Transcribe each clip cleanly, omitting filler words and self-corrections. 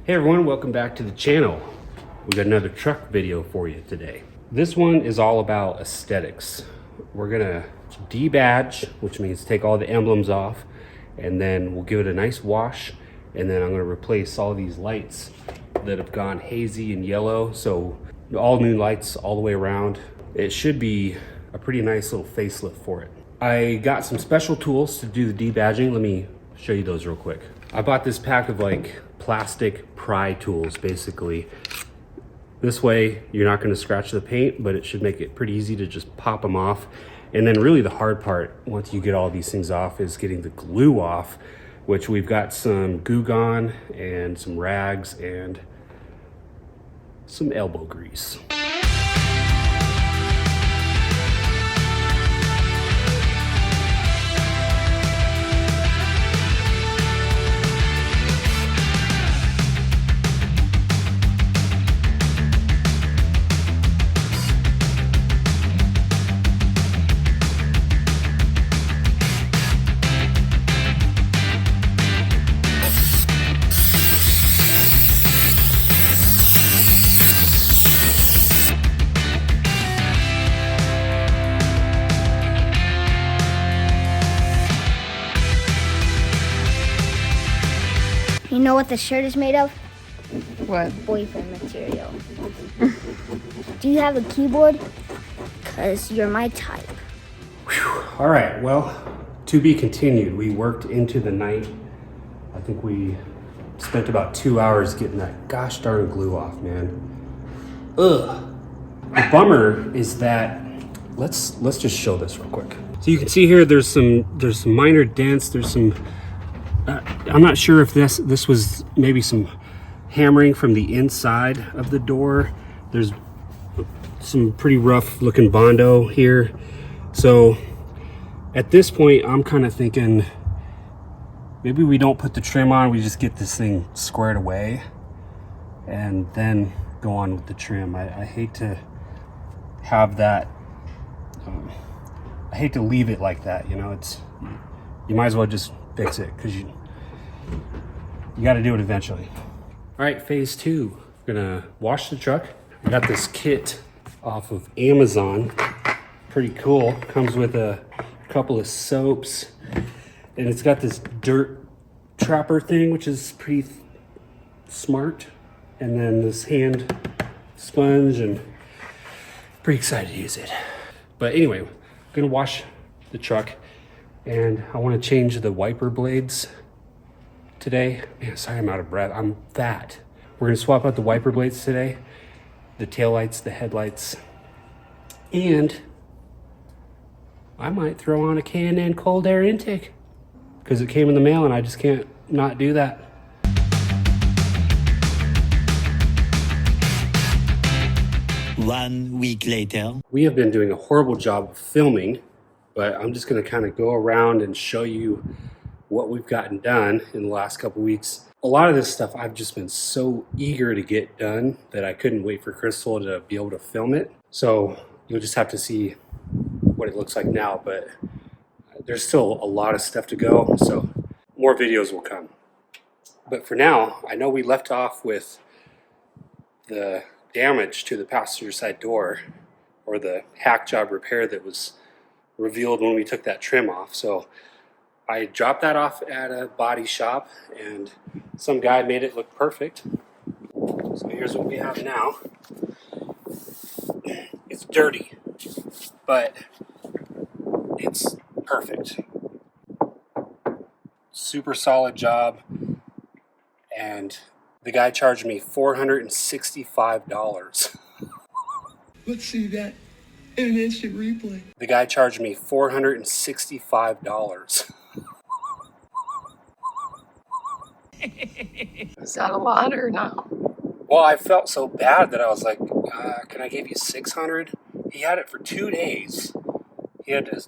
Hey everyone, welcome back to the channel. We got another truck video for you today. This one is all about aesthetics. We're gonna debadge, which means take all the emblems off, and then we'll give it a nice wash, and then I'm gonna replace all these lights that have gone hazy and yellow. So all new lights all the way around. It should be a pretty nice little facelift for it. I got some special tools to do the debadging. Let me show you those real quick. I bought this pack of like plastic pry tools basically. This way you're not going to scratch the paint, but it should make it pretty easy to just pop them off. And then really the hard part once you get all these things off is getting the glue off, which we've got some Goo Gone and some rags and some elbow grease. You know what the shirt is made of? What? Boyfriend material. Do you have a keyboard? Because you're my type. Whew. All right, well, to be continued. We worked into the night. I think we spent about 2 hours getting that gosh darn glue off, man. Ugh. The bummer is that, let's just show this real quick. So you can see here there's some minor dents, there's some I'm not sure if this was maybe some hammering from the inside of the door. There's some pretty rough looking Bondo here. So at this point, I'm kind of thinking maybe we don't put the trim on, we just get this thing squared away and then go on with the trim. I hate to have that, I hate to leave it like that, you know. It's, you might as well just fix it because you got to do it eventually. All right, phase two. We're gonna wash the truck. I got this kit off of Amazon. Pretty cool. Comes with a couple of soaps, and it's got this dirt trapper thing, which is pretty smart. And then this hand sponge, and pretty excited to use it. But anyway, I'm gonna wash the truck, and I want to change the wiper blades today. Man, sorry I'm out of breath. I'm fat. We're gonna swap out the wiper blades today, the taillights, the headlights, and I might throw on a K&N cold air intake because it came in the mail and I just can't not do that. One week later. We have been doing a horrible job of filming, but I'm just gonna kind of go around and show you what we've gotten done in the last couple weeks. A lot of this stuff I've just been so eager to get done that I couldn't wait for Crystal to be able to film it. So you'll just have to see what it looks like now, but there's still a lot of stuff to go, so more videos will come. But for now, I know we left off with the damage to the passenger side door, or the hack job repair that was revealed when we took that trim off. So I dropped that off at a body shop and some guy made it look perfect. So here's what we have now. It's dirty, but it's perfect. Super solid job. And the guy charged me $465. Let's see that in an instant replay. The guy charged me $465. Is that a lot or no? Well, I felt so bad that I was like, can I give you $600? He had it for 2 days. He had to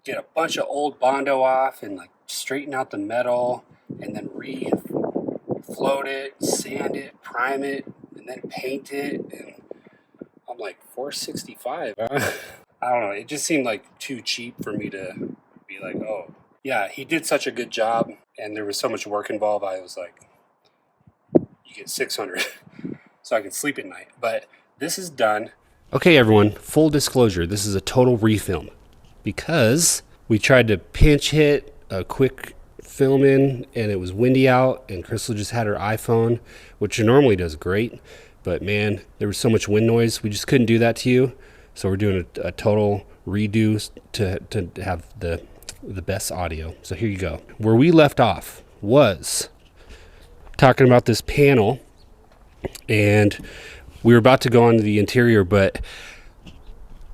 get a bunch of old Bondo off and like straighten out the metal and then re-float it, sand it, prime it, and then paint it. And I'm like, $465. I don't know. It just seemed like too cheap for me to be like, oh. Yeah, he did such a good job and there was so much work involved. I was like, you get 600 so I can sleep at night. But this is done. Okay, everyone, full disclosure, this is a total refilm because we tried to pinch hit a quick film in and it was windy out and Crystal just had her iPhone, which normally does great, but man, there was so much wind noise, we just couldn't do that to you. So we're doing a total redo to have the best audio. So here you go. Where we left off was talking about this panel, and we were about to go on to the interior, but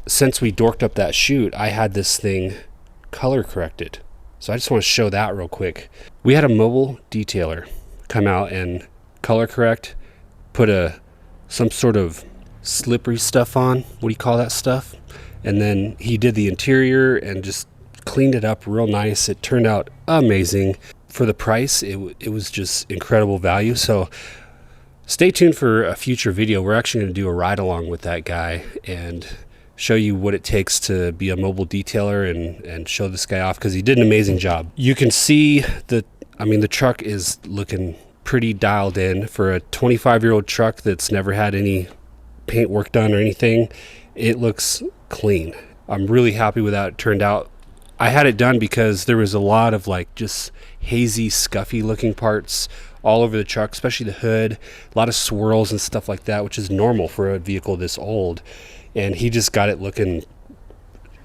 since we dorked up that shoot, I had this thing color corrected. So I just want to show that real quick. We had a mobile detailer come out and color correct, put some sort of slippery stuff on. What do you call that stuff? And then he did the interior and just cleaned it up real nice. It turned out amazing. For the price, it was just incredible value. So stay tuned for a future video. We're actually going to do a ride along with that guy and show you what it takes to be a mobile detailer and show this guy off because he did an amazing job. You can see the truck is looking pretty dialed in for a 25-year-old truck that's never had any paint work done or anything. It looks clean. I'm really happy with how it turned out. I had it done because there was a lot of like just hazy, scuffy looking parts all over the truck, especially the hood, a lot of swirls and stuff like that, which is normal for a vehicle this old. And he just got it looking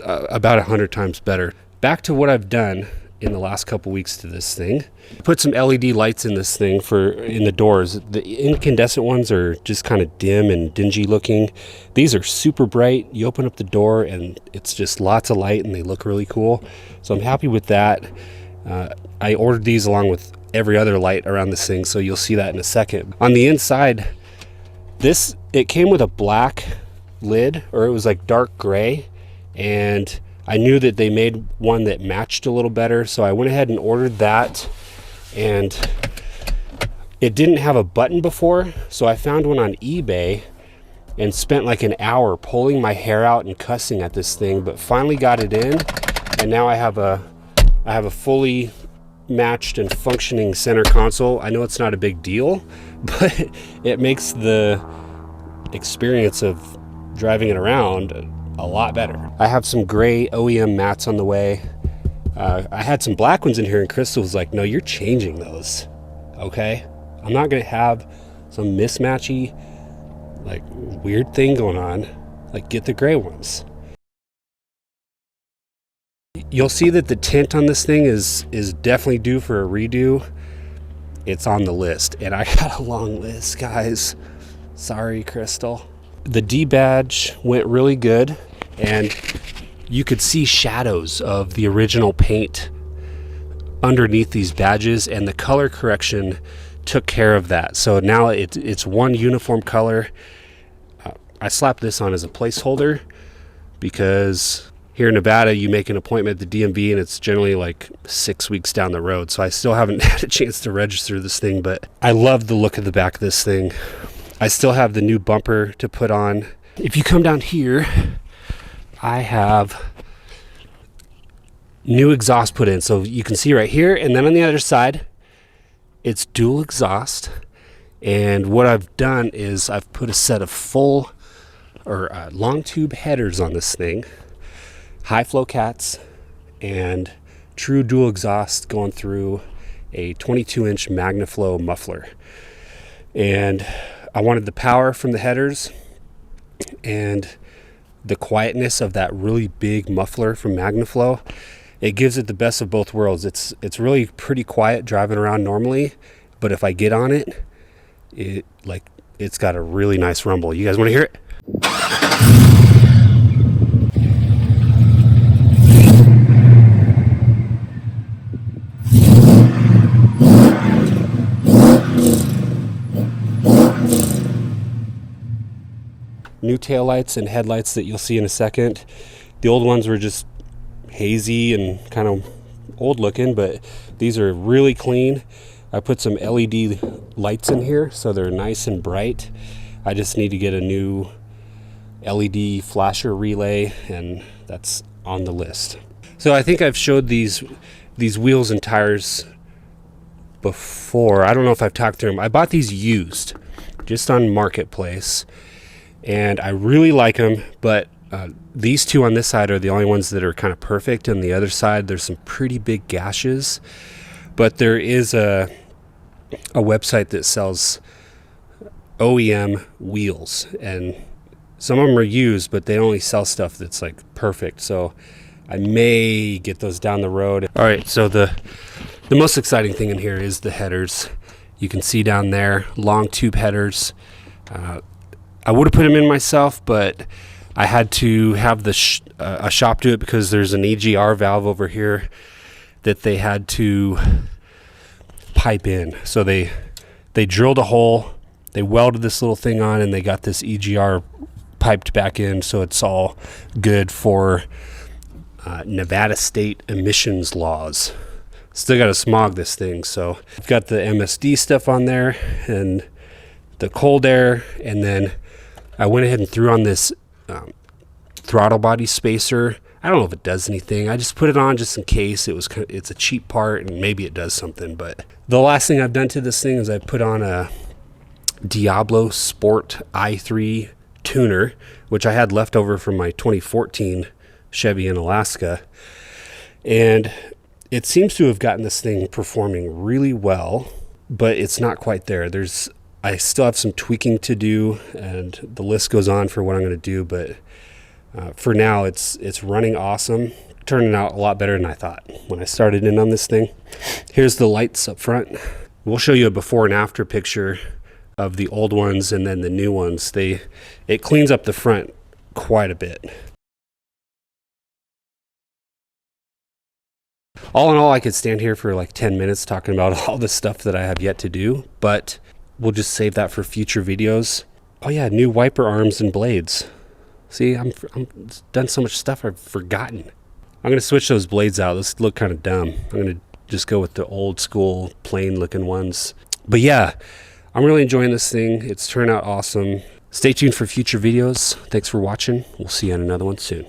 about 100 times better. Back to what I've done in the last couple weeks to this thing. Put some LED lights in this thing in the doors. The incandescent ones are just kind of dim and dingy looking. These are super bright. You open up the door and it's just lots of light and they look really cool. So I'm happy with that. I ordered these along with every other light around this thing, so you'll see that in a second. On the inside, it came with a black lid, or it was like dark gray, and I knew that they made one that matched a little better, so I went ahead and ordered that. And it didn't have a button before, so I found one on eBay and spent like an hour pulling my hair out and cussing at this thing, but finally got it in, and now I have a fully matched and functioning center console. I know it's not a big deal, but it makes the experience of driving it around a lot better. I have some gray OEM mats on the way. I had some black ones in here and Crystal was like, no, you're changing those, okay? I'm not gonna have some mismatchy, like weird thing going on. Like, get the gray ones. You'll see that the tint on this thing is definitely due for a redo. It's on the list, and I got a long list, guys. Sorry, Crystal. The D badge went really good, and you could see shadows of the original paint underneath these badges, and the color correction took care of that. So now it's one uniform color. I slapped this on as a placeholder because here in Nevada, you make an appointment at the DMV and it's generally like 6 weeks down the road. So I still haven't had a chance to register this thing, but I love the look of the back of this thing. I still have the new bumper to put on. If you come down here, I have new exhaust put in. So you can see right here, and then on the other side, it's dual exhaust. And what I've done is I've put a set of full or long tube headers on this thing, high flow cats, and true dual exhaust going through a 22-inch MagnaFlow muffler. And I wanted the power from the headers and the quietness of that really big muffler from MagnaFlow. It gives it the best of both worlds. It's really pretty quiet driving around normally, but if I get on it, it's got a really nice rumble. You guys want to hear it? New taillights and headlights that you'll see in a second. The old ones were just hazy and kind of old looking, but these are really clean. I put some LED lights in here so they're nice and bright. I just need to get a new LED flasher relay, and that's on the list. So I think I've showed these wheels and tires before. I don't know if I've talked through them. I bought these used just on Marketplace, and I really like them, but these two on this side are the only ones that are kind of perfect. On the other side, there's some pretty big gashes, but there is a website that sells OEM wheels, and some of them are used, but they only sell stuff that's like perfect. So I may get those down the road. All right, so the most exciting thing in here is the headers. You can see down there, long tube headers. I would have put them in myself, but I had to have a shop do it because there's an EGR valve over here that they had to pipe in. So they drilled a hole, they welded this little thing on, and they got this EGR piped back in, so it's all good for Nevada state emissions laws. Still got to smog this thing, so I've got the MSD stuff on there and the cold air, and then I went ahead and threw on this throttle body spacer. I don't know if it does anything. I just put it on just in case. It's a cheap part and maybe it does something. But the last thing I've done to this thing is I put on a Diablo Sport i3 tuner, which I had left over from my 2014 Chevy in Alaska, and it seems to have gotten this thing performing really well, but it's not quite there. I still have some tweaking to do, and the list goes on for what I'm going to do, but for now it's running awesome, turning out a lot better than I thought when I started in on this thing. Here's the lights up front. We'll show you a before and after picture of the old ones and then the new ones. It cleans up the front quite a bit. All in all, I could stand here for like 10 minutes talking about all the stuff that I have yet to do, but we'll just save that for future videos. Oh yeah, new wiper arms and blades. See, I'm done so much stuff I've forgotten. I'm gonna switch those blades out. Those look kind of dumb. I'm gonna just go with the old school plain looking ones. But yeah, I'm really enjoying this thing. It's turned out awesome. Stay tuned for future videos. Thanks for watching. We'll see you on another one soon.